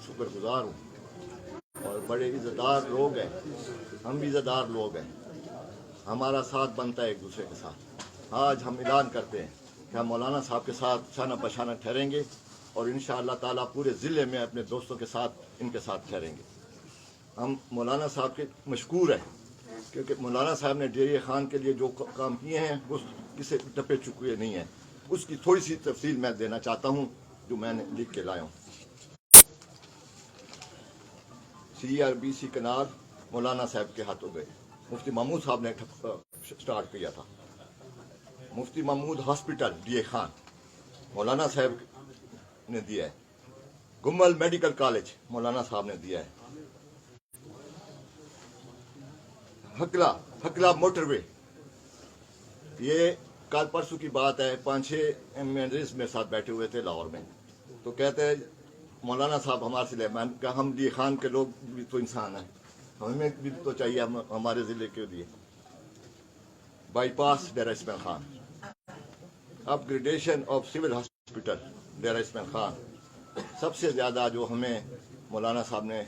शुक्र गुजार हूँ, और बड़े इज़्ज़तदार लोग हैं, हम भी इज़्ज़तदार लोग हैं, हमारा साथ बनता है एक दूसरे के साथ। आज हम ऐलान करते हैं कि हम मौलाना साहब के साथ शाना बशाना ठहरेंगे और इंशाअल्लाह ताला पूरे ज़िले में अपने दोस्तों के साथ इनके साथ ठहरेंगे। हम मौलाना साहब के मशकूर हैं, क्योंकि मौलाना साहब ने डेरिया खान के लिए जो काम किए हैं वो किसी टप्पे चुके नहीं हैं। उसकी थोड़ी सी तफसील मैं देना चाहता हूँ जो मैंने लिख के लाया हूँ। CRBC कनाल मौलाना साहब के हाथों गए, मुफ्ती महमूद साहब ने स्टार्ट किया था। मुफ्ती महमूद हॉस्पिटल DA खान मौलाना साहब ने दिया है। गुम्मल मेडिकल कॉलेज मौलाना साहब ने दिया है। हकला मोटरवे, ये कल परसों की बात है, 5-6 MNs मेरे साथ बैठे हुए थे लाहौर में, तो कहते हैं मौलाना साहब हमारे से कहा हम DA खान के लोग भी तो इंसान हैं, हमें भी तो चाहिए हमारे ज़िले के लिए। Bypass Dera Ismail Khan, upgradation of civil hospital Dera Ismail Khan. सबसे ज़्यादा जो हमें मौलाना साहब ने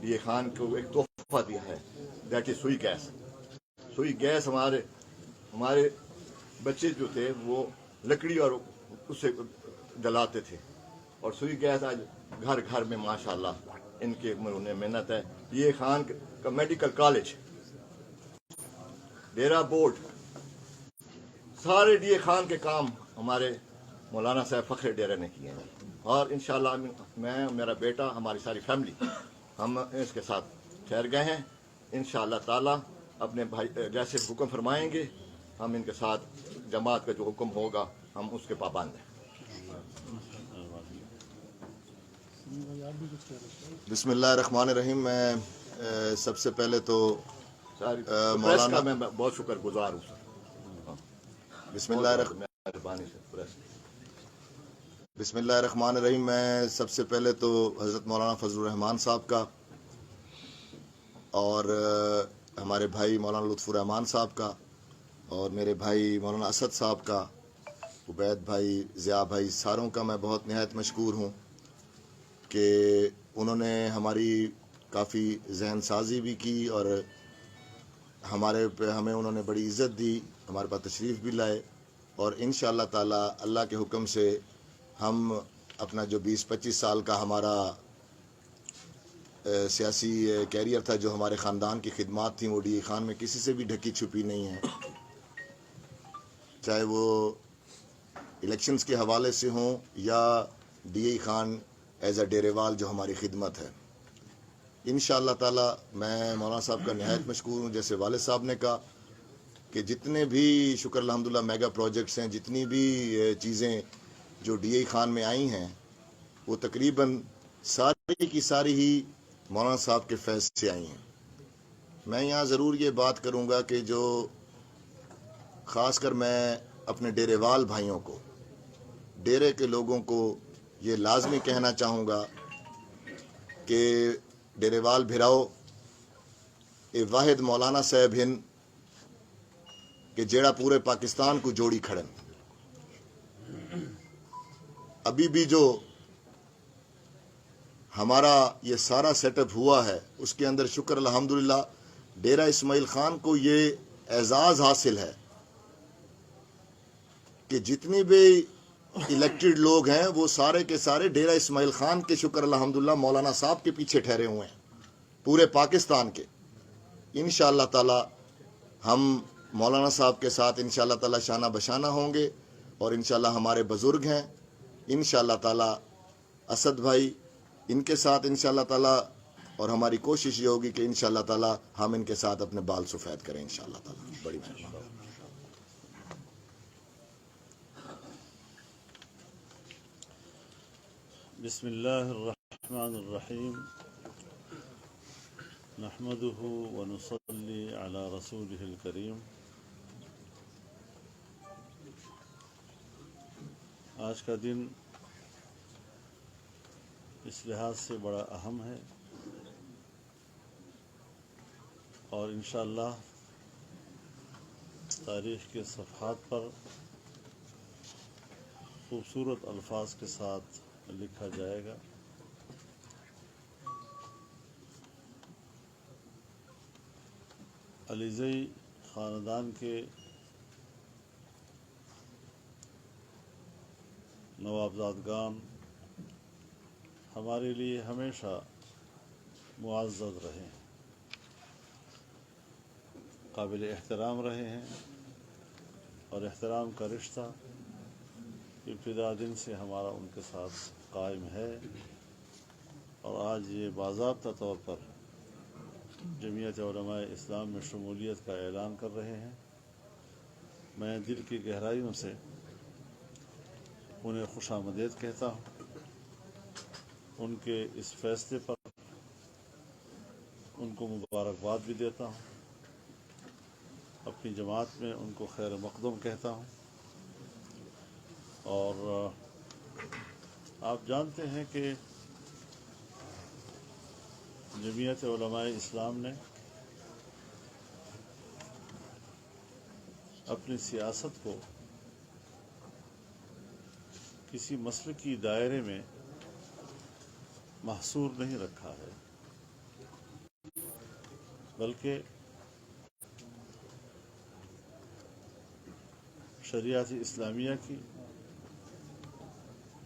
DA खान को एक तोहफा दिया है, दैट इज सुई गैस। सुई गैस हमारे बच्चे जो थे वो लकड़ी और उससे जलाते थे, और सुई गैस आज घर घर में माशाल्लाह इनके उन्हें मेहनत है। DA खान का मेडिकल कॉलेज, डेरा बोर्ड, सारे DA खान के काम हमारे मौलाना साहब फ़ख्र डेरा ने किए हैं। और इंशाल्लाह मैं, मेरा बेटा, हमारी सारी फैमिली हम इसके साथ ठहर गए हैं। इंशाल्लाह ताला अपने भाई जैसे हुक्म फरमाएंगे हम इनके साथ जमात का जो हुक्म होगा हम उसके पाबंद हैं। बिस्मिल्लाहिर्रहमानिर्रहीम। मैं सबसे पहले तो मौलाना मैं बहुत शुक्रगुजार हूँ सर। बिस्मिल्लाहिर्रहमानिर्रहीम। मैं सबसे पहले तो हज़रत मौलाना फजलुर रहमान साहब का और हमारे भाई मौलाना लुत्फ़ुर रहमान साहब का और मेरे भाई मौलाना असद साहब का, उबैद भाई, ज़िया भाई, सारों का मैं बहुत निहायत मशकूर हूँ कि उन्होंने हमारी काफ़ी जहन साजी भी की और हमें उन्होंने बड़ी इज़्ज़त दी, हमारे पास तशरीफ़ भी लाए। और इंशाअल्लाह ताला अल्लाह के हुक्म से हम अपना जो 20-25 साल का हमारा सियासी कैरियर था, जो हमारे ख़ानदान की खिदमात थी, वो DA खान में किसी से भी ढकी छुपी नहीं है, चाहे वो इलेक्शंस के हवाले से हों या DA खान एज अ डेरेवाल जो हमारी खिदमत है। इंशाअल्लाह ताला मैं मौलाना साहब का निहायत मशकूर हूँ। जैसे वालिद साहब ने कहा कि जितने भी शुक्र अल्हम्दुलिल्लाह मेगा प्रोजेक्ट्स हैं, जितनी भी चीज़ें जो DA खान में आई हैं, वो तकरीबन सारी की सारी ही मौलाना साहब के फैज़ से आई हैं। मैं यहाँ ज़रूर ये बात करूँगा कि जो ख़ासकर मैं अपने डेरेवाल भाइयों को, डेरे के लोगों को ये लाजमी कहना चाहूँगा कि डेरेवाल भिराओ ए वाहिद मौलाना साहब हिन कि जेड़ा पूरे पाकिस्तान को जोड़ी खड़न। अभी भी जो हमारा ये सारा सेटअप हुआ है उसके अंदर शुक्र अल्हम्दुलिल्लाह डेरा इस्माइल खान को ये एजाज़ हासिल है कि जितनी भी इलेक्टेड लोग हैं वो सारे के सारे डेरा इस्माइल खान के शुक्र अल्हम्दुलिल्लाह मौलाना साहब के पीछे ठहरे हुए हैं, पूरे पाकिस्तान के। इंशाअल्लाह ताला हम मौलाना साहब के साथ इंशाअल्लाह ताला शाना बशाना होंगे और इंशाअल्लाह हमारे बुज़ुर्ग हैं इंशाअल्लाह ताला असद भाई, इनके साथ इंशाअल्लाह ताला, और हमारी कोशिश ये होगी कि इंशाअल्लाह ताला हम इनके साथ अपने बाल सफ़ेद करें इंशाअल्लाह ताला। बड़ी मेहरबानी। बिस्मिल्लाहिर्रहमानिर्रहीम। नहमदुहु व नुसल्ली अला रसूलिहिल करीम। आज का दिन इस लिहाज से बड़ा अहम है और इंशाअल्लाह तारीख़ के सफ़हात पर खूबसूरत अल्फाज के साथ लिखा जाएगा। علیزئی خاندان کے نوابزادگان ہمارے لیے ہمیشہ معزز رہے ہیں، قابل احترام رہے ہیں، اور احترام کا رشتہ ابتدا دن سے ہمارا ان کے ساتھ قائم ہے، اور آج یہ باضابطہ طور پر جمعیت علماء اسلام میں شمولیت کا اعلان کر رہے ہیں۔ میں دل کی گہرائیوں سے انہیں خوش آمدید کہتا ہوں۔ ان کے اس فیصلے پر ان کو مبارکباد بھی دیتا ہوں، اپنی جماعت میں ان کو خیر مقدم کہتا ہوں۔ اور آپ جانتے ہیں کہ جمعیت علماء اسلام نے اپنی سیاست کو کسی مسلکی دائرے میں محصور نہیں رکھا ہے، بلکہ شریعت اسلامیہ کی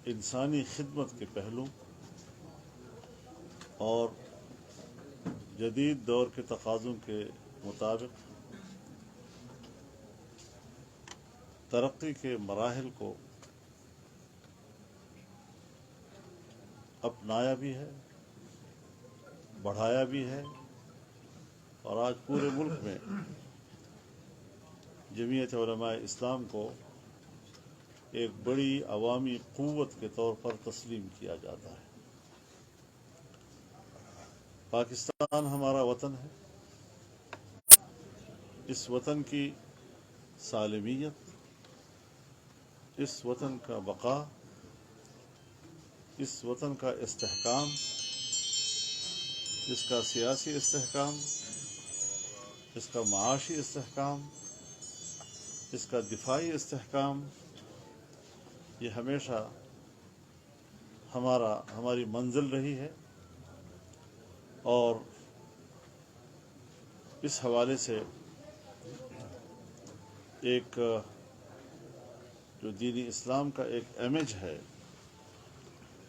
انسانی خدمت کے پہلو اور جدید دور کے تقاضوں کے مطابق ترقی کے مراحل کو اپنایا بھی ہے، بڑھایا بھی ہے، اور آج پورے ملک میں جمعیت علماء اسلام کو ایک بڑی عوامی قوت کے طور پر تسلیم کیا جاتا ہے۔ پاکستان ہمارا وطن ہے، اس وطن کی سالمیت، اس وطن کا بقا، اس وطن کا استحکام، اس کا سیاسی استحکام، اس کا معاشی استحکام، اس کا دفاعی استحکام، یہ ہمیشہ ہماری منزل رہی ہے، اور اس حوالے سے ایک جو دین اسلام کا ایک امیج ہے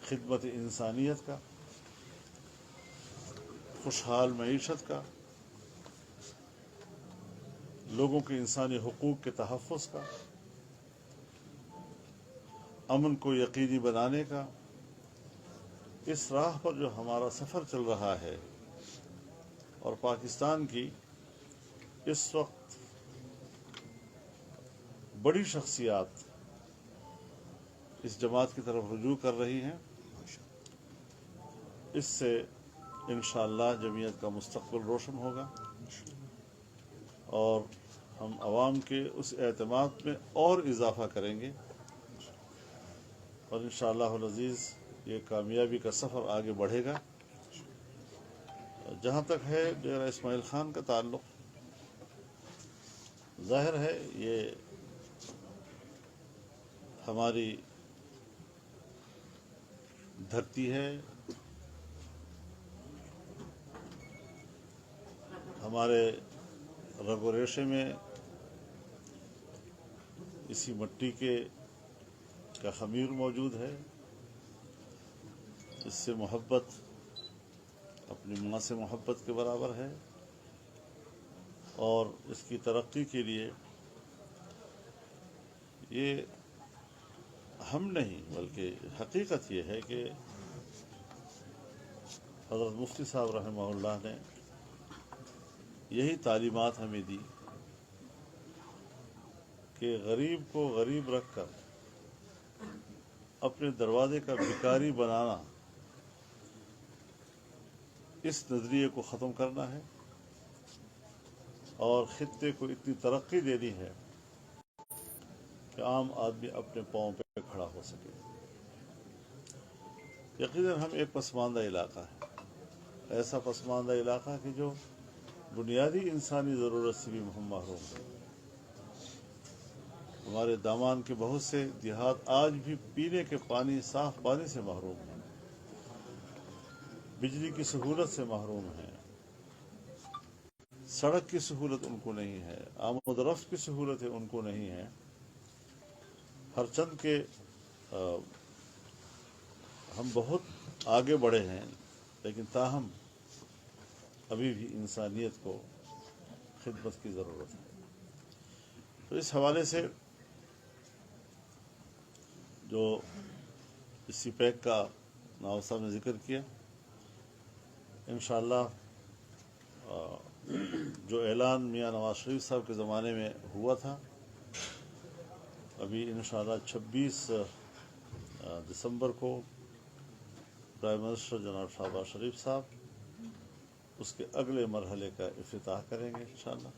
خدمت انسانیت کا، خوشحال معیشت کا، لوگوں کے انسانی حقوق کے تحفظ کا، امن کو یقینی بنانے کا، اس راہ پر جو ہمارا سفر چل رہا ہے، اور پاکستان کی اس وقت بڑی شخصیات اس جماعت کی طرف رجوع کر رہی ہیں، اس سے انشاءاللہ جمعیت کا مستقبل روشن ہوگا، اور ہم عوام کے اس اعتماد میں اور اضافہ کریں گے، اور انشاءاللہ العزیز یہ کامیابی کا سفر آگے بڑھے گا۔ جہاں تک ہے ڈیرہ اسماعیل خان کا تعلق، ظاہر ہے یہ ہماری دھرتی ہے، ہمارے رگ و ریشے میں اسی مٹی کا خمیر موجود ہے۔ اس سے محبت اپنی ماں سے محبت کے برابر ہے، اور اس کی ترقی کے لیے یہ ہم نہیں بلکہ حقیقت یہ ہے کہ حضرت مفتی صاحب رحمہ اللہ نے یہی تعلیمات ہمیں دی کہ غریب کو غریب رکھ کر اپنے دروازے کا بھکاری بنانا، اس نظریے کو ختم کرنا ہے، اور خطے کو اتنی ترقی دینی ہے کہ عام آدمی اپنے پاؤں پہ کھڑا ہو سکے۔ یقیناً ہم ایک پسماندہ علاقہ ہے، ایسا پسماندہ علاقہ کہ جو بنیادی انسانی ضرورت سے بھی محروم ہے۔ ہمارے دامان کے بہت سے دیہات آج بھی پینے کے پانی، صاف پانی سے محروم ہیں، بجلی کی سہولت سے محروم ہیں، सड़क की सहूलत उनको नहीं है, आमद रफ्त की सहूलत है उनको नहीं है। हर चंद के हम बहुत आगे बढ़े हैं, लेकिन ताहम अभी भी इंसानियत को खिदमत की ज़रूरत है। तो इस हवाले से जो सीपैक का नवाब साहब ने जिक्र किया, इंशाअल्लाह जो ऐलान मियाँ नवाज शरीफ साहब के ज़माने में हुआ था, अभी इंशाअल्लाह 26 दिसंबर को प्राइम मिनिस्टर जनाब शहबाज शरीफ साहब उसके अगले मरहले का इफ्तिताह करेंगे इंशाअल्लाह।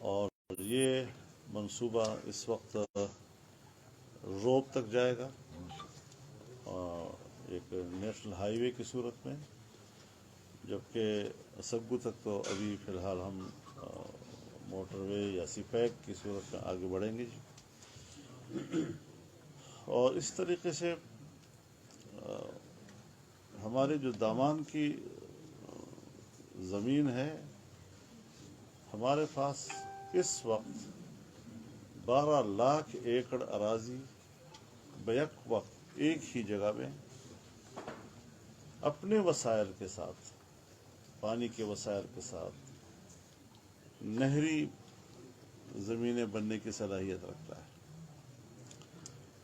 और ये मंसूबा इस वक्त रोब तक जाएगा, एक नेशनल हाईवे की सूरत में, जबकि सग्गू तक तो अभी फ़िलहाल हम मोटरवे या सीपैक की सूरत में आगे बढ़ेंगे जी। और इस तरीके से हमारे जो दामान की ज़मीन है, हमारे पास इस वक्त 12 लाख एकड़ अराज़ी बैक वक्त एक ही जगह में अपने वसाइल के साथ, पानी के वसाइल के साथ नहरी ज़मीनें बनने की सलाहियत रखता है।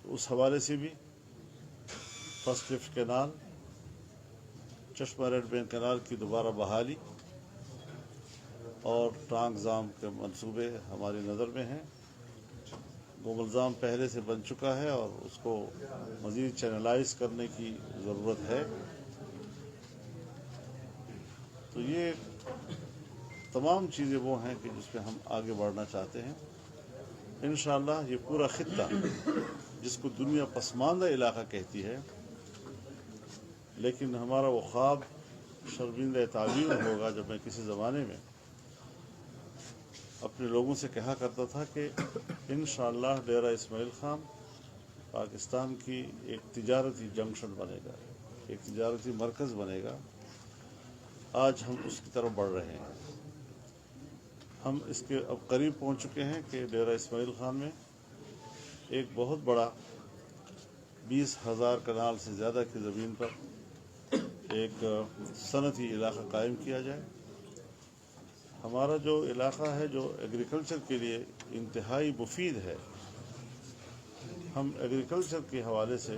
तो उस हवाले से भी फर्स्ट लिफ्ट कैनाल, चश्मा रेड बैंक कैनाल की दोबारा बहाली और टांगजाम के मंसूबे हमारी नज़र में हैं। गोमलजाम पहले से बन चुका है और उसको मज़ीद चैनलाइज करने की ज़रूरत है। तो ये तमाम चीज़ें वो हैं कि जिसमें हम आगे बढ़ना चाहते हैं। इंशाअल्लाह ये पूरा ख़ित्ता, जिसको दुनिया पसमानदा इलाका कहती है, लेकिन हमारा वो ख्वाब शर्मिंदा ताबीर होगा जब मैं किसी ज़माने में अपने लोगों से कहा करता था कि इंशाअल्लाह डेरा इस्माइल खान पाकिस्तान की एक तिजारती जंक्शन बनेगा, एक तिजारती मरकज़ बनेगा। आज हम उसकी तरफ बढ़ रहे हैं। हम इसके अब करीब पहुंच चुके हैं कि डेरा इस्माइल खान में एक बहुत बड़ा 20,000 कनाल से ज़्यादा की ज़मीन पर एक सनती इलाका कायम किया जाए। हमारा जो इलाका है, जो एग्रीकल्चर के लिए इंतहाई मुफीद है, हम एग्रीकल्चर के हवाले से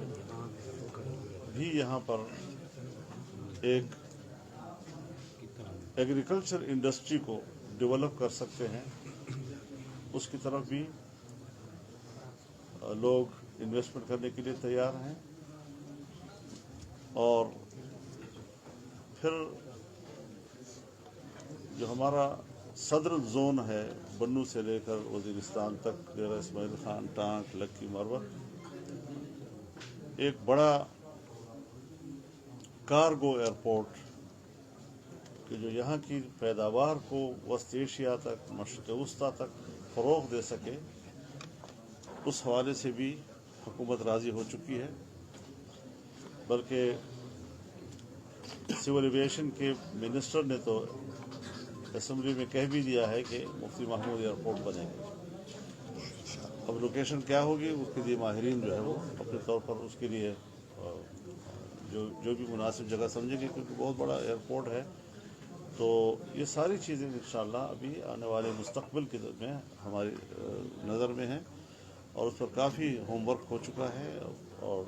भी यहाँ पर एक एग्रीकल्चर इंडस्ट्री को डेवलप कर सकते हैं। उसकी तरफ भी लोग इन्वेस्टमेंट करने के लिए तैयार हैं। और फिर जो हमारा सदर जोन है, बन्नू से लेकर वज़ीरिस्तान तक, डेरा इस्माइल खान, टांक, लक्की, मरवत, एक बड़ा कार्गो एयरपोर्ट कि जो यहाँ की पैदावार को वस्त एशिया तक, मशरिक़ वस्ता तक फ़रोग़ दे सके, उस हवाले से भी हुकूमत राज़ी हो चुकी है। बल्कि सिविल एविएशन के मिनिस्टर ने तो असेंबली में कह भी दिया है कि मुफ्ती महमूद एयरपोर्ट बनेगा। अब लोकेशन क्या होगी उसके लिए माहिरीन जो है वो अपने तौर पर उसके लिए जो भी मुनासिब जगह समझेंगे, क्योंकि बहुत बड़ा एयरपोर्ट है। तो ये सारी चीज़ें इंशाअल्लाह अभी आने वाले मुस्तक़बिल के में हमारी नज़र में हैं और उस पर काफ़ी होमवर्क हो चुका है। और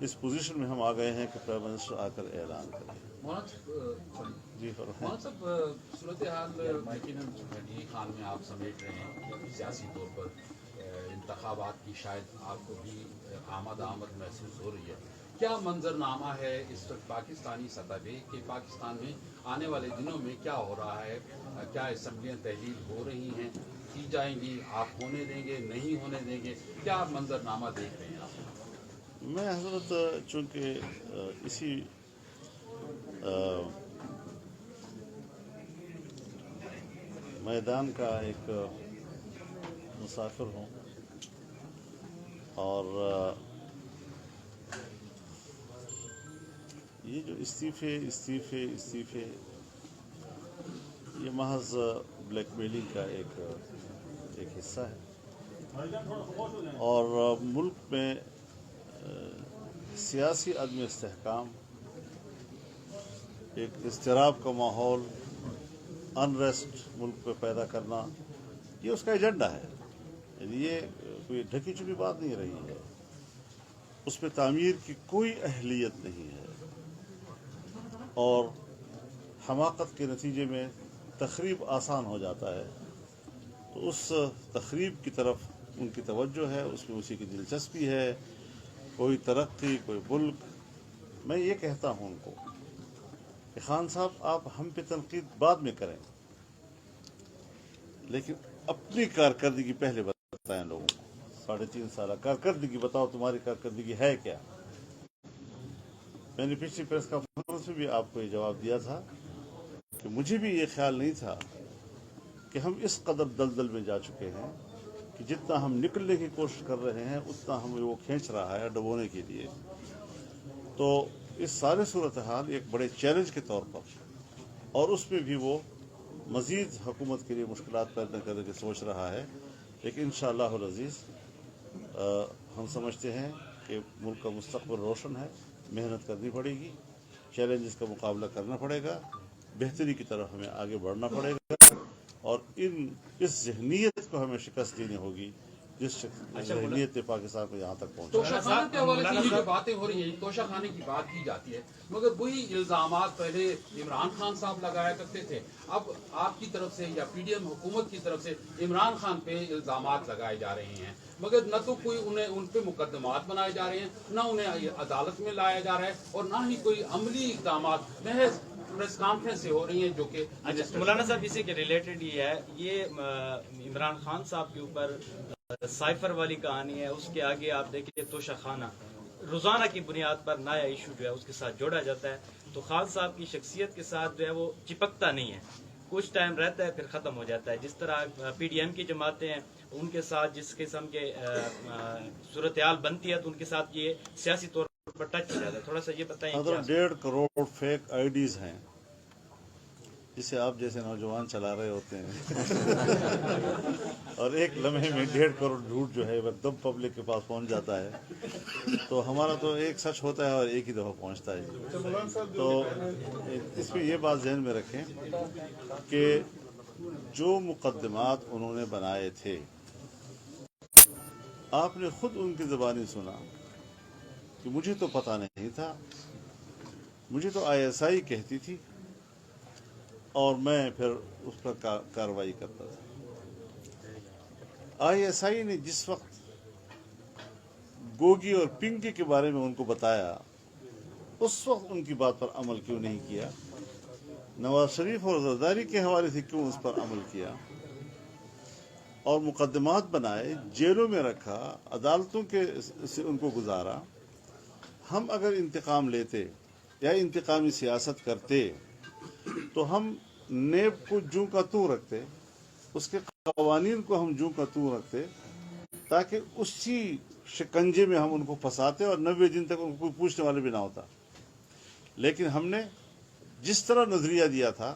इस पोजीशन में हम आ गए हैं कि प्राइम मिनिस्टर आकर ऐलान करें। जी मौलाना साहब, सूरत हाल यकीनन एक हाल में आप समेट रहे हैं सियासी तौर पर, इंतखाबात की शायद आपको भी आमद महसूस हो रही है। क्या मंजरनामा है इस वक्त पाकिस्तानी सतह पे कि पाकिस्तान में आने वाले दिनों में क्या हो रहा है? क्या असम्बलियाँ तहलील हो रही हैं, की जाएंगी? आप होने देंगे, नहीं होने देंगे? क्या मंजरनामा देख रहे हैं आप? मैं हजरत चूँकि इसी मैदान का एक मुसाफिर हूँ और ये जो इस्तीफ़े ये महज ब्लैक मेलिंग का एक हिस्सा है और मुल्क में सियासी अदम इस्तेहकाम, एक इज़्तिराब का माहौल, अनरेस्ट मुल्क पे पैदा करना, ये उसका एजेंडा है। ये कोई ढकी छुपी बात नहीं रही है, उस पर तामीर की कोई अहलियत नहीं है और हमाकत के नतीजे में तखरीब आसान हो जाता है। तो उस तखरीब की तरफ उनकी तवज्जो है, उसमें उसी की दिलचस्पी है। कोई तरक्की, कोई मुल्क। मैं ये कहता हूँ उनको कि खान साहब, आप हम पे तनकीद बाद में करें, लेकिन अपनी कारकर्दगी पहले बताएं लोगों को। 3.5 साल कारकर्दगी बताओ, तुम्हारी कारकर्दगी है क्या? मैंने पिछली प्रेस कॉन्फ्रेंस में भी आपको ये जवाब दिया था कि मुझे भी ये ख्याल नहीं था कि हम इस कदर दलदल में जा चुके हैं कि जितना हम निकलने की कोशिश कर रहे हैं उतना हमें वो खींच रहा है डुबोने के लिए। तो इस सारे सूरत हाल एक बड़े चैलेंज के तौर पर, और उसमें भी वो मज़ीद हुकूमत के लिए मुश्किलात पैदा करने की सोच रहा है। लेकिन इंशाअल्लाह अज़ीज़ हम समझते हैं कि मुल्क का मुस्तक़बिल रोशन है, मेहनत करनी पड़ेगी, चैलेंजेस का मुकाबला करना पड़ेगा, बेहतरी की तरफ हमें आगे बढ़ना पड़ेगा और इस ज़हनीत को हमें शिकस्त देनी होगी जिस ज़हनीत ने पाकिस्तान को यहाँ तक पहुँचा। तोशाखाने के हवाले से ये जो बातें हो रही हैं, तोशाखाने की बात की जाती है, मगर वही इल्ज़ामात पहले इमरान खान साहब लगाया करते थे। अब आपकी तरफ से या पीडीएम हुकूमत की तरफ से इमरान खान पे इल्ज़ामात लगाए जा रहे हैं, मगर न तो कोई उन पे मुकदमात बनाए जा रहे हैं, न उन्हें अदालत में लाया जा रहा है और न ही कोई अमली इक़दामात, महज प्रेस कॉन्फ्रेंस हो रही हैं जो कि। मौलाना साहब, इसी के रिलेटेड ये है, ये इमरान खान साहब के ऊपर साइफर वाली कहानी है, उसके आगे आप देखिए तोशाखाना, रोजाना की बुनियाद पर नया इशू जो है उसके साथ जोड़ा जाता है। तो खान साहब की शख्सियत के साथ जो है वो चिपकता नहीं है, कुछ टाइम रहता है फिर ख़त्म हो जाता है। जिस तरह पीडीएम की जमातें हैं, उनके साथ जिस किस्म के सूरत हाल बनती है तो उनके साथ ये सियासी तौर पर टच हो जाता है। थोड़ा सा ये बताएं। अगर 1.5 करोड़ फेक आईडीज हैं जिसे आप जैसे नौजवान चला रहे होते हैं और एक लम्हे में 1.5 करोड़ झूठ जो है एकदम पब्लिक के पास पहुंच जाता है, तो हमारा तो एक सच होता है और एक ही दफ़ा पहुंचता है। तो इसमें ये बात ज़हन में रखें कि जो मुकदमात उन्होंने बनाए थे, आपने खुद उनकी ज़बानी सुना कि मुझे तो पता नहीं था, मुझे तो ISI कहती थी और मैं फिर उस पर कार्रवाई करता था। ISI ने जिस वक्त गोगी और पिंकी के बारे में उनको बताया, उस वक्त उनकी बात पर अमल क्यों नहीं किया? नवाज शरीफ और जरदारी के हवाले से क्यों उस पर अमल किया? और मुकदमात बनाए, जेलों में रखा, अदालतों के से उनको गुजारा। हम अगर इंतकाम लेते या इंतकामी सियासत करते तो हम नेब को जूं का तू रखते, उसके कवानीन को हम जूं का तू रखते, ताकि उसी शिकंजे में हम उनको फंसाते और 90 दिन तक उनको कोई पूछने वाले भी ना होता। लेकिन हमने जिस तरह नजरिया दिया था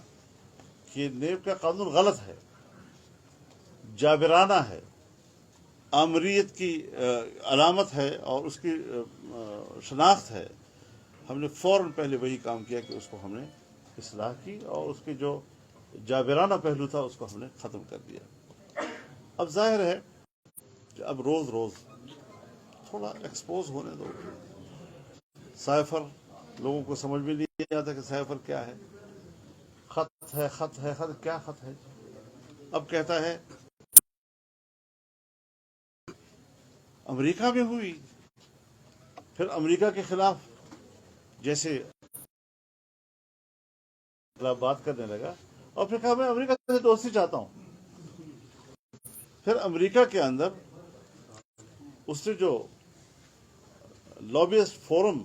कि नेब का कानून गलत है, जाबिराना है, आमरीत की अलामत है और उसकी शनाख्त है, हमने फौरन पहले वही काम किया कि उसको हमने इस्लाह की और उसके जो जाबिराना पहलू था उसको हमने ख़त्म कर दिया। अब जाहिर है कि अब रोज़ रोज़ थोड़ा एक्सपोज होने दो। साइफर लोगों को समझ में नहीं आता कि साइफर क्या है। खत है, खत है, खत क्या खत है? अब कहता है अमेरिका में हुई, फिर अमेरिका के खिलाफ जैसे बात करने लगा और फिर कहा मैं अमेरिका से दोस्ती चाहता हूं। फिर अमेरिका के अंदर उसने जो लॉबियस्ट फोरम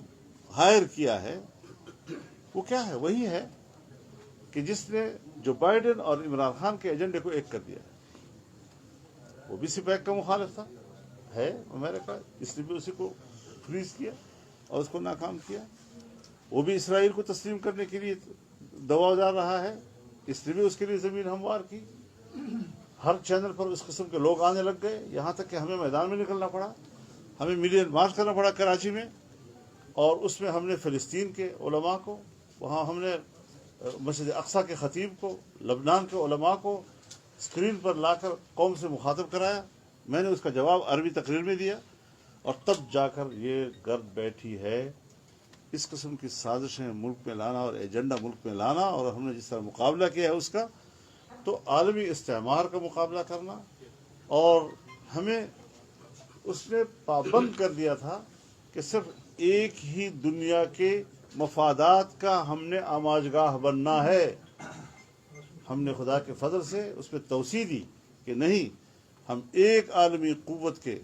हायर किया है वो क्या है? वही है कि जिसने जो बाइडेन और इमरान खान के एजेंडे को एक कर दिया। वो भी सिपैक का मुखालिफ था, है अमेरिका, इसने भी उसी को फ्रीज किया और उसको नाकाम किया। वो भी इसराइल को तस्लीम करने के लिए दबाव डाल रहा है, इसने भी उसके लिए ज़मीन हमवार की। हर चैनल पर इस किस्म के लोग आने लग गए, यहाँ तक कि हमें मैदान में निकलना पड़ा, हमें मिलियन मार्च करना पड़ा कराची में, और उसमें हमने फ़लस्तीन के उलमा को, वहाँ हमने मस्जिद अक्सा के ख़तीब को, लबनान के उलमा को स्क्रीन पर लाकर कौम से मुखातब कराया। मैंने उसका जवाब अरबी तकरीर में दिया, और तब जाकर ये गर्द बैठी है इस किस्म की साजिशें मुल्क में लाना और एजेंडा मुल्क में लाना, और हमने जिस तरह मुकाबला किया है उसका, तो आलमी इस्तेमार का मुकाबला करना। और हमें उसने पाबंद कर दिया था कि सिर्फ एक ही दुनिया के मफादात का हमने आमाजगाह बनना है। हमने खुदा के फजल से उस पर तवसी दी कि नहीं, हम एक आलमी क़ुव्वत के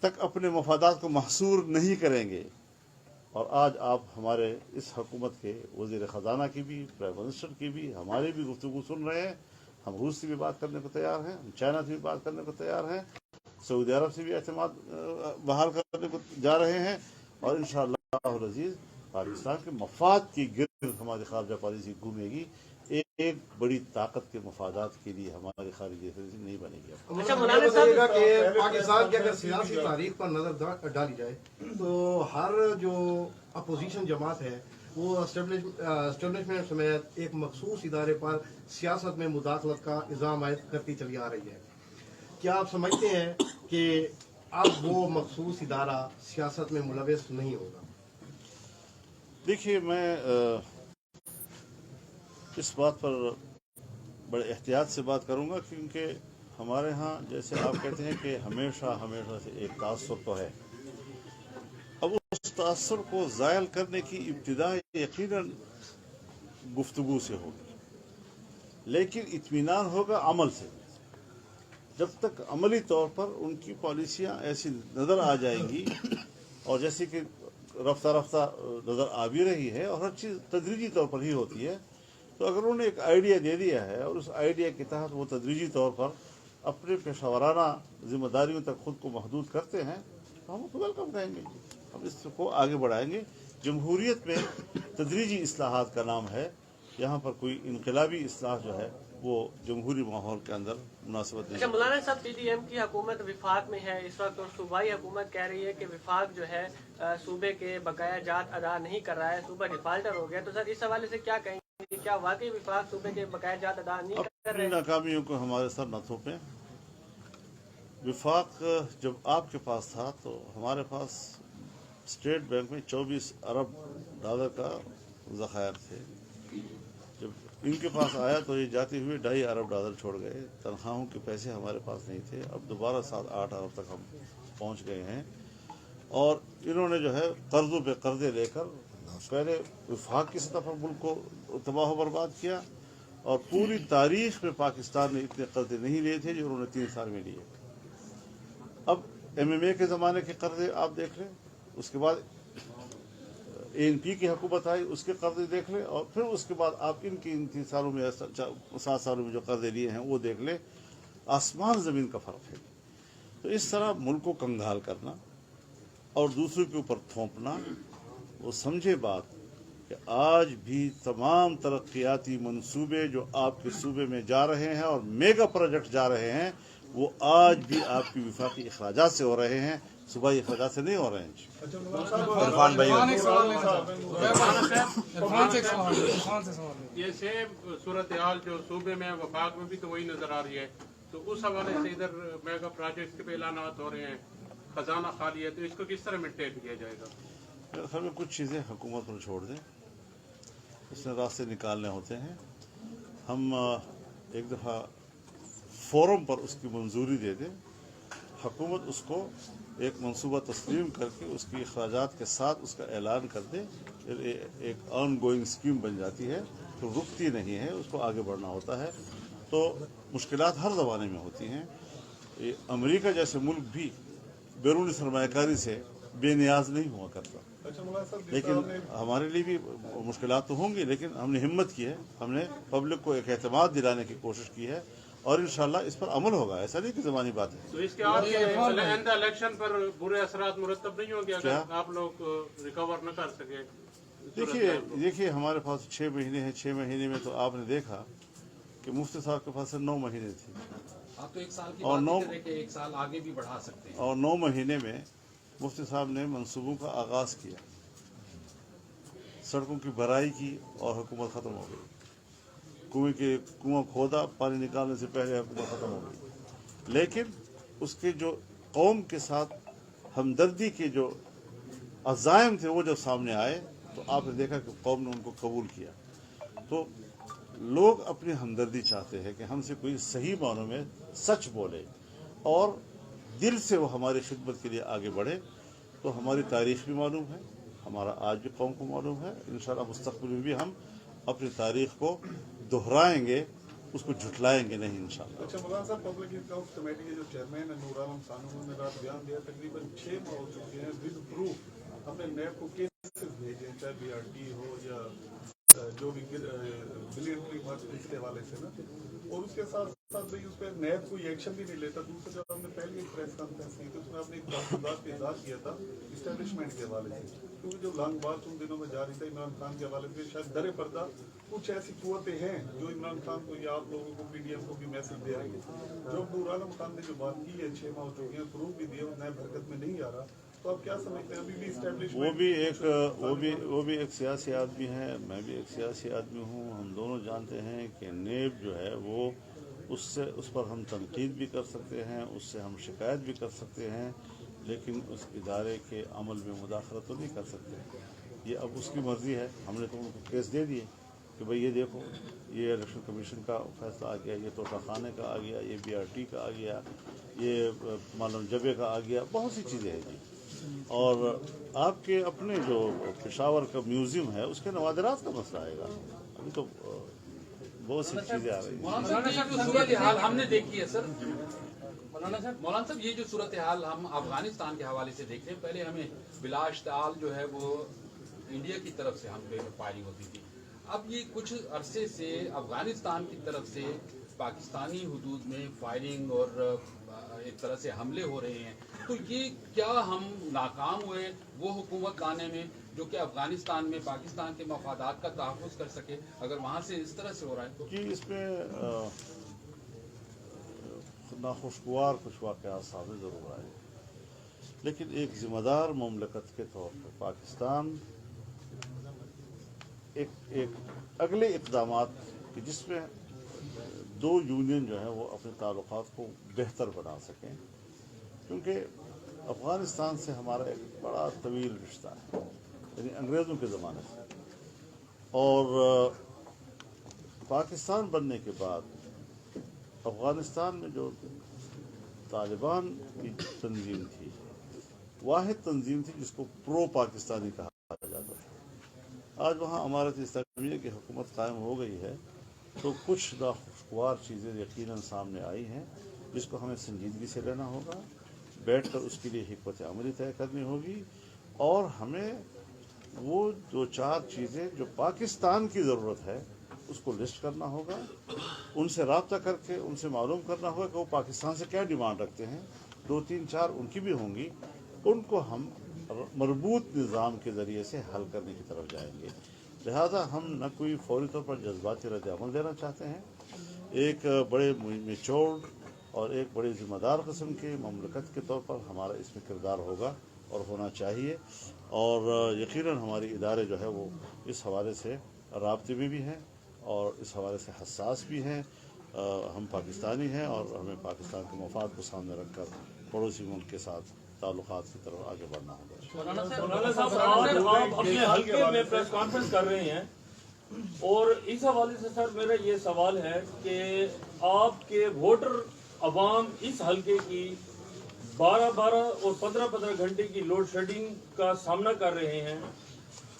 तक अपने मफादात को महसूर नहीं करेंगे। और आज आप हमारे इस हुकूमत के वज़ीर ख़जाना की भी, प्राइम मिनिस्टर की भी, हमारी भी गुफ्तगू सुन रहे हैं। हम रूस से भी बात करने को तैयार हैं, हम चाइना से भी बात करने को तैयार हैं, सऊदी अरब से भी एतमाद बहाल करने को जा रहे हैं, और इंशाअल्लाह अज़ीज़ पाकिस्तान के मफाद की गिर्द हमारी खारजा पॉलिसी घूमेगी। एक बड़ी ताकत के मफादात के लिए हमारी खारजी पॉलिसी नहीं बनेगी। अच्छा, मौलाना साहब कि पाकिस्तान की अगर सियासी तारीख पर नजर डाली जाए तो हर जो अपोजिशन जमात है वो एस्टेब्लिशमेंट समेत एक मखसूस इदारे पर सियासत में मुदाखलत का इल्ज़ाम आयद करती चली आ रही है। क्या आप समझते हैं कि अब वो मखसूस इदारा सियासत में मुलविस नहीं होगा? देखिए, मैं इस बात पर बड़े एहतियात से बात करूंगा, क्योंकि हमारे यहाँ जैसे आप कहते हैं कि हमेशा से एक तासुर तो है। अब उस तासुर को ज़ायल करने की इब्तिदा यकीनन गुफ्तगू से होगी, लेकिन इत्मीनान होगा अमल से। जब तक अमली तौर पर उनकी पॉलिसियाँ ऐसी नज़र आ जाएंगी, और जैसे कि रफ्ता रफ्ता नज़र आ भी रही है, और हर चीज़ तदरीजी तौर पर ही होती है, तो अगर उन्होंने एक आइडिया दे दिया है और उस आइडिया के तहत वो तदरीजी तौर पर अपने पेशावराना जिम्मेदारियों तक खुद को महदूद करते हैं, तो हम उसको वेलकम कहेंगे, हम इसको आगे बढ़ाएंगे। जमहूरियत में तदरीजी इस्लाहात का नाम है, यहाँ पर कोई इनकलाबी इस्लाह जो है वो जमहूरी माहौल के अंदर मुनासिबत नहीं। अच्छा, मौलाना साहब, PDM की हुकूमत विफाक में है इस वक्त, और सूबाई हुकूमत कह रही है कि विफाक जो है सूबे के बकाया जात अदा नहीं कर रहा है, सूबा डिफाल्टर हो गया। तो सर इस हवाले से क्या कहेंगे, क्या वाकई विफाक सूबे के बकाया जात अदा नहीं कर रहे? अपनी नाकामियों को हमारे सर न थोपें। विफाक जब आपके पास था तो हमारे पास स्टेट बैंक में 24 अरब डॉलर का ज़खायर थे। जब इनके पास आया तो ये जाते हुए 2.5 अरब डॉलर छोड़ गए। तनख्वाहों के पैसे हमारे पास नहीं थे। अब दोबारा 7-8 अरब तक हम पहुंच गए हैं, और इन्होंने जो है कर्जों पे कर्जे लेकर पहले विफाक की सतह पर मुल्क को तबाह बर्बाद किया, और पूरी तारीख में पाकिस्तान ने इतने कर्जे नहीं लिए थे जो उन्होंने 3 साल में लिए। अब MMA के ज़माने के कर्जे आप देख लें, उसके बाद ANP की हुकूमत आई, उसके कर्जे देख लें, और फिर उसके बाद आप इनकी इन 3 सालों में 7 सालों में जो कर्जे लिए हैं वो देख लें। आसमान ज़मीन का फ़र्क है। तो इस तरह मुल्क को कंगाल करना और दूसरों के ऊपर थोपना, वो समझे बात कि आज भी तमाम तरक्याती मंसूबे जो आपके सूबे में जा रहे हैं और मेगा प्रोजेक्ट जा रहे हैं, वो आज भी आपकी विफाकी अखराजात से हो रहे हैं, सूबाई अखराजात से नहीं हो रहे हैं। ये सेम सूरत हाल जो सूबे में वफाक में भी तो वही नजर आ रही है। तो उस हवाले से इधर मेगा प्रोजेक्ट के ऐलानात हो रहे हैं, खजाना खाली है, तो इसको किस तरह मेंटेन किया जाएगा? हमें कुछ चीज़ें हुकूमत पर छोड़ दें, उसमें रास्ते निकालने होते हैं। हम एक दफ़ा फोरम पर उसकी मंजूरी दे दें, हुकूमत उसको एक मंसूबा तस्लीम करके उसकी अखराजात के साथ उसका ऐलान कर दे, फिर एक ऑन गोइंग स्कीम बन जाती है, तो रुकती नहीं है, उसको आगे बढ़ना होता है। तो मुश्किलात हर ज़माने में होती हैं। अमेरिका जैसे मुल्क भी बैरूनी सरमायाकारी से बेनियाज नहीं हुआ करता, लेकिन हमारे लिए भी मुश्किलात तो होंगी, लेकिन हमने हिम्मत की है, हमने पब्लिक को एक एतमाद दिलाने की कोशिश की है, और इंशाल्लाह इस पर अमल होगा। ऐसा नहीं कि ज़बानी बात है। तो इसके आपके इलेक्शन पर बुरे असरात मुरतब नहीं होंगे अगर आप लोग रिकवर न कर सके? देखिए हमारे पास 6 महीने हैं। 6 महीने में तो आपने देखा कि मुफ्ती साहब के पास 9 महीने थी आप तो 1 साल की और बात कर रहे कि 1 साल आगे भी बढ़ा सकते हैं। और 9 महीने में मुफ्ती साहब ने मंसूबों का आगाज़ किया, सड़कों की भराई की और हुकूमत ख़त्म हो गई। कुआं खोदा, पानी निकालने से पहले हुकूमत ख़त्म हो गई। लेकिन उसके जो कौम के साथ हमदर्दी के जो अज़ाइम थे वो जब सामने आए तो आपने देखा कि कौम ने उनको कबूल किया। तो लोग अपनी हमदर्दी चाहते हैं कि हमसे कोई सही मानों में सच बोले और दिल से वो हमारी खिदमत के लिए आगे बढ़े। तो हमारी तारीख़ भी मालूम है, हमारा आज भी कौम को मालूम है। इंशाअल्लाह मुस्तक़बिल में भी हम अपनी तारीख़ को दोहराएंगे, उसको झुटलाएंगे नहीं इंशाअल्लाह। अच्छा मौलाना साहब, पब्लिक अकाउंट्स कमेटी के जो चेयरमैन है नूर आलम सानू ने रात बयान दिया, तकरीबन 6 माह हो चुके हैं विद प्रूफ हमने नैब को केसेस भेजे, चाहे BRT हो या जो भी बिलियनरी मर्ज इसके हवाले से ना, और उसके साथ साथ भाई उस पर नैब कोई एक्शन भी नहीं लेता। दूसरा जब हमने पहले एक प्रेस कॉन्फ्रेंस की तो उसमें आपने एक तहफ़्फ़ुज़ात का इज़हार किया था इस्टेब्लिशमेंट के हवाले से, क्योंकि जो लॉन्ग मार्च उन दिनों में जारी था इमरान खान के हवाले से, शायद दर पर्दा कुछ ऐसी कुव्वतें हैं जो इमरान खान को या आप लोगों को PDM को भी मैसेज दे रही है। जो नूर आलम खान ने जो बात की है 6 माह हो चुके हैं, प्रूफ भी दिए और नैब हरकत में नहीं आ रहा, तो आप क्या समझते हैं अभी भी इस्टेब्लिशमेंट? वो भी एक सियासी आदमी है, मैं भी एक सियासी आदमी हूँ। हम दोनों जानते हैं कि नेब जो है वो उस पर हम तनकीद भी कर सकते हैं, उससे हम शिकायत भी कर सकते हैं, लेकिन उस इदारे के अमल में मुदाखलत तो नहीं कर सकते। ये अब उसकी मर्ज़ी है। हमने तो उनको केस दे दिए कि भाई ये देखो, ये इलेक्शन कमीशन का फैसला आ गया, ये तोशा खाने का आ गया, ये BRT का आ गया, ये मालूम जबे का आ गया, बहुत सी चीज़ें हैं जी। और आपके अपने जो पेशावर का म्यूज़ियम है उसके नवादिरात का मसला आएगा। अभी तो बहुत सी चीज़ें आ रही हैं। सूरत हाल हमने देखी है सर। मौलाना साहब, ये जो सूरत हाल हम अफगानिस्तान के हवाले से देख रहे हैं, पहले हमें बिलाश्ताल जो है वो इंडिया की तरफ से हम पे फायरिंग होती थी। अब ये कुछ अरसे से अफगानिस्तान की तरफ से पाकिस्तानी हुदूद में फायरिंग और एक तरह से हमले हो रहे हैं, तो ये क्या हम नाकाम हुए वो हुकूमत लाने में जो कि अफगानिस्तान में पाकिस्तान के मफादात का तहफ़्फ़ुज़ कर सके, अगर वहाँ से इस तरह से हो रहा है तो? जी, इसमें नाखुशगवार कुछ वाक़यात सामने ज़रूर आए, लेकिन एक ज़िम्मेदार मुमलकत के तौर पर पाकिस्तान एक अगले इक़दामात कि जिसमें 2 यूनियन जो है वो अपने ताल्लुक़ात को बेहतर बना सकें, क्योंकि अफ़गानिस्तान से हमारा एक बड़ा तवील रिश्ता है, यानी अंग्रेज़ों के ज़माने से। और पाकिस्तान बनने के बाद अफ़गानिस्तान में जो तालिबान की तंजीम थी, वाहिद तंजीम थी जिसको प्रो पाकिस्तानी कहा जाता था। आज वहाँ अमारत इस्लामिया की हुकूमत कायम हो गई है, तो कुछ नाखुशगवार चीज़ें यकीनन सामने आई हैं जिसको हमें संजीदगी से लेना होगा, बैठकर उसके लिए हिकमत अमली तय करनी होगी, और हमें वो 2-4 चीज़ें जो पाकिस्तान की ज़रूरत है उसको लिस्ट करना होगा, उनसे रब्ता करके उनसे मालूम करना होगा कि वो पाकिस्तान से क्या डिमांड रखते हैं। 2-3-4 उनकी भी होंगी, उनको हम मरबूत निज़ाम के ज़रिए से हल करने की तरफ जाएंगे। लिहाजा हम न कोई फौरी तौर पर जज्बाती रद्द-ए-अमल देना चाहते हैं, एक बड़े मैच्योर्ड और एक बड़ी ज़िम्मेदार किस्म के मुमलकत के तौर पर हमारा इसमें किरदार होगा और होना चाहिए। और यकीनन हमारी इदारे जो है वो इस हवाले से राब्ते में भी हैं और इस हवाले से हसास भी हैं। हम पाकिस्तानी हैं और हमें पाकिस्तान के मफाद को सामने रखकर पड़ोसी मुल्क के साथ ताल्लुकात की तरफ आगे बढ़ना होगा। मौलाना साहब, आप अपने हल्के में प्रेस कॉन्फ्रेंस कर रहे हैं, और इस हवाले से सर मेरा ये सवाल है कि आपके वोटर अवाम इस हल्के की 12-12 और 15-15 घंटे की लोड शेडिंग का सामना कर रहे हैं।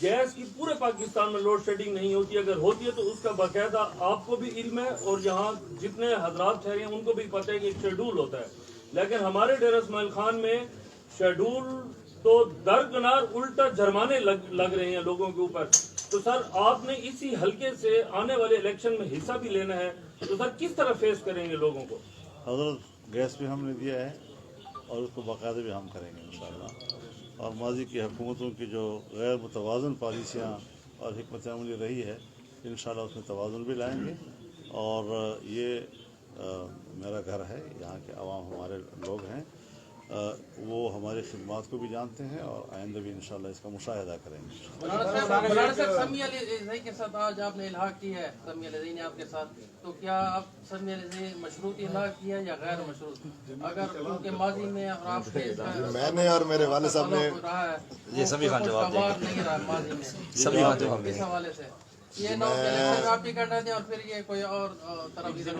गैस की पूरे पाकिस्तान में लोड शेडिंग नहीं होती, अगर होती है तो उसका बाकायदा आपको भी इल्म है और यहाँ जितने हजरात ठहरे हैं उनको भी पता है कि एक शेड्यूल होता है। लेकिन हमारे डेरा इस्माइल खान में शेड्यूल तो दरकिनार उल्टा जुर्माने लग रहे हैं लोगों के ऊपर। तो सर आपने इसी हल्के से आने वाले इलेक्शन में हिस्सा भी लेना है, तो सर किस तरह फेस करेंगे लोगों को? हज़रत गैस भी हमने दिया है और उसको बाकायदा भी हम करेंगे इंशाअल्लाह। और माजी की हुकूमतों की जो गैर मुतवाज़न पॉलिसियाँ और हिकमत अमली रही है, इंशाल्लाह उसमें तवाज़ुन भी लाएंगे। और ये मेरा घर है, यहाँ के आवाम हमारे लोग हैं, वो हमारी खिदमत को भी जानते हैं और आइंदा भी इंशाल्लाह इसका मुशाहिदा करेंगे। मौलाना साहब समी अली ज़ई के साथ आज आपने इल्हाक की है, समी अली ज़ई ने आपके साथ, तो क्या आप समी अली ज़ई मशरूत इल्हाक किया या गैर मशरूत? अगर उनके माजी में और आपके मैंने और मेरे वाले साहब ने रहा है ये सभी खान जवाब देंगे। नहीं रहा माजी में, सभी खान जवाब इस देंगे। हवाले से ये ना इलेक्शन आप भी करना थे और फिर ये कोई और तरफ इधर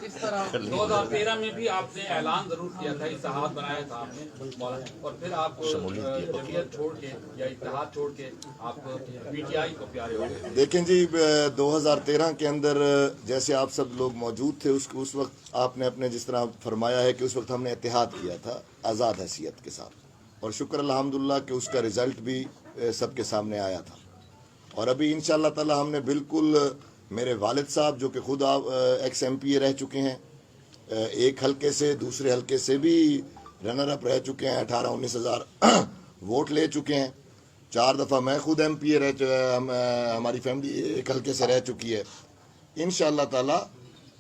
इस तरह 2013 में भी आपने ऐलान जरूर किया था, इत्तेहाद बनाया था आपने मौलाना, और फिर आप जमीयत छोड़ के या इत्तेहाद छोड़ के आप पीटीआई को प्यारे हो गए। देखें जी, 2013 के अंदर जैसे आप सब लोग मौजूद थे, उस वक्त आपने अपने जिस तरह फरमाया है कि उस वक्त हमने इत्तेहाद किया था आज़ाद हैसियत के साथ, और शुक्र अल्हम्दुलिल्लाह कि उसका रिज़ल्ट भी सबके सामने आया था। और अभी इंशाअल्लाह ताला हमने बिल्कुल, मेरे वालिद साहब जो कि खुद एक्स MP रह चुके हैं, एक हलके से दूसरे हलके से भी रनर अप रह चुके हैं, 18-19 हज़ार वोट ले चुके हैं। 4 दफ़ा मैं खुद MP हमारी फैमिली एक हलके से रह चुकी है। इंशाअल्लाह ताला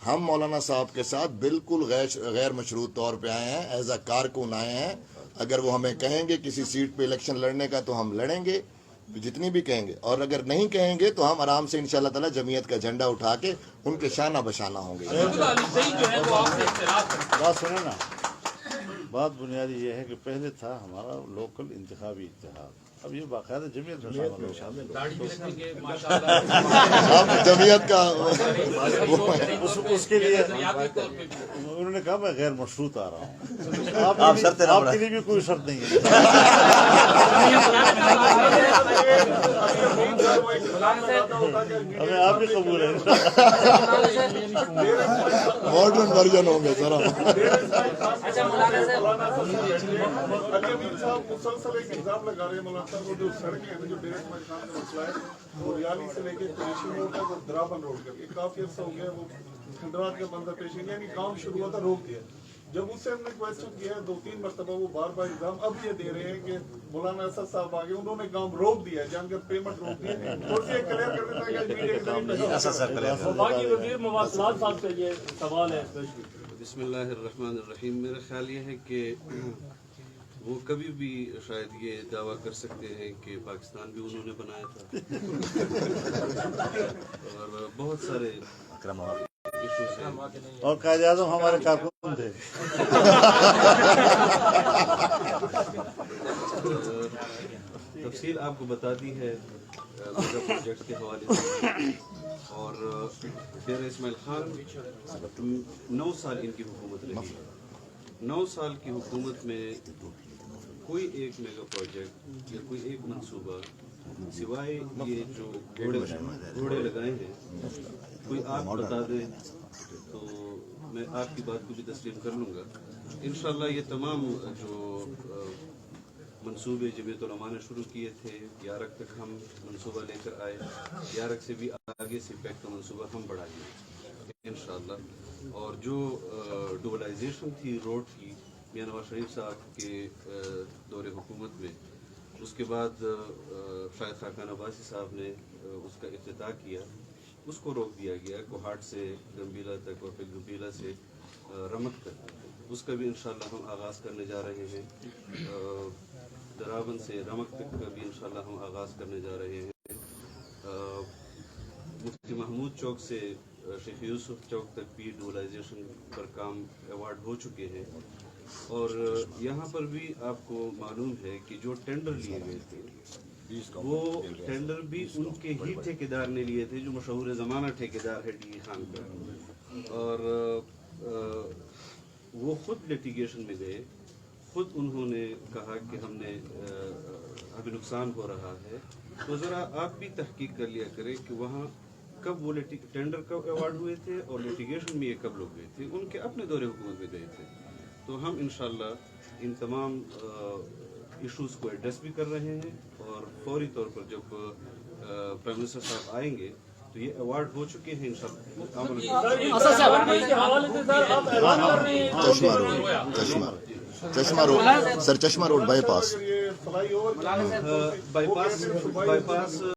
हम मौलाना साहब के साथ बिल्कुल गैर मशरूत तौर पे आए हैं, एज अ कारकुन आए हैं। अगर वो हमें कहेंगे किसी सीट पे इलेक्शन लड़ने का तो हम लड़ेंगे, जितनी भी कहेंगे, और अगर नहीं कहेंगे तो हम आराम से इंशाल्लाह ताला जमीयत का झंडा उठा के उनके शाना बशाना होंगे। बात सुने ना, बात बुनियादी ये है कि पहले था हमारा लोकल इंतखाबी इत्तेहाद, अब ये बाकायदा जमीयत में शामिल हो। अब जमीयत का उसके लिए उन्होंने कहा मैं गैर मशरूत आ रहा हूँ। आपके लिए भी कोई शर्त नहीं है। हमें आप भी कबूल है। मॉडर्न वर्जन होंगे सर। मुसलसल एक इल्जाम लगा रहे हैं मौलाना साहब, वो जो सड़कें हैं, जो डेरा इस्माइल खान का मसला है, वो रियाली से लेके पेशी रोड तक और द्राबन रोड तक, ये काफी अर्सा हो गया, वो खंडरात का बंदा पेशी यानी काम शुरू हुआ था, रोक दिया। जब उससे हमने क्वेश्चन किया 2-3 मरतबा, वो बार बार इल्जाम अब ये दे रहे हैं कि मौलाना असद साहब आगे उन्होंने काम रोक दिया है, जानकर पेमेंट रोक दी है। थोड़ी सी क्लियर कर देता है कि मीडिया के जरिए बाकी वज़ीर मवासलात साहब से ये सवाल है। बिस्मिल्लाहिर्रहमानिर्रहीम, मेरा ख्याल ये है कि वो कभी भी शायद ये दावा कर सकते हैं कि पाकिस्तान भी उन्होंने बनाया था और बहुत सारे इश्यूज हैं, और कायदे आज़म हमारे कारकुन थे। तफसील आपको बता दी है मेगा प्रोजेक्ट के हवाले से। और डेरा इस्माइल खान 9 साल इनकी हुकूमत रही। 9 साल की हुकूमत में कोई एक मेगा प्रोजेक्ट या कोई एक मंसूबा सिवाय ये जो घोड़े लगाए हैं, कोई आप बता दें तो मैं आपकी बात को भी तस्लीम कर लूँगा। इंशाल्लाह ये तमाम जो मंसूबे जमीयत उलमा ने शुरू किए थे, यारक तक हम मंसूबा लेकर आए, यारक से भी आगे से पैक का मंसूबा हम बढ़ाएंगे इंशाल्लाह। और जो डुबलाइजेशन थी रोड की मियां नवाज शरीफ साहब के दौरे हुकूमत में, उसके बाद शायद खाकान अब्बासी साहब ने उसका इफ्तिताह किया, उसको रोक दिया गया। कोहाट से गंबीला तक और फिर गंबीला से रमक तक, उसका भी इंशाल्लाह हम आगाज़ करने जा रहे हैं। दरावन से रमक तक का भी इंशाल्लाह हम आगाज़ करने जा रहे हैं। मुफ्ती महमूद चौक से शेख यूसुफ चौक तक भी डुबलाइजेशन पर काम अवार्ड हो चुके हैं। और यहाँ पर भी आपको मालूम है कि जो टेंडर लिए गए थे, वो टेंडर भी उनके ही ठेकेदार ने लिए थे, जो मशहूर ज़माना ठेकेदार है डी खान का। और वो खुद लिटिगेशन में गए, खुद उन्होंने कहा कि हमने अभी नुकसान हो रहा है, तो ज़रा आप भी तहकीक कर लिया करें कि वहाँ कब वो टेंडर कब अवार्ड हुए थे और लिटिगेशन में ये कब लोग गए थे। उनके अपने दौरे हुकूमत में गए थे। तो हम इंशाल्लाह इन तमाम इश्यूज़ को एड्रेस भी कर रहे हैं और फौरी तौर पर जब प्राइम मिनिस्टर साहब आएंगे तो ये अवार्ड हो चुके हैं इंशाल्लाह। चश्मा रोड सर, चश्मा road bypass. Fly over bypass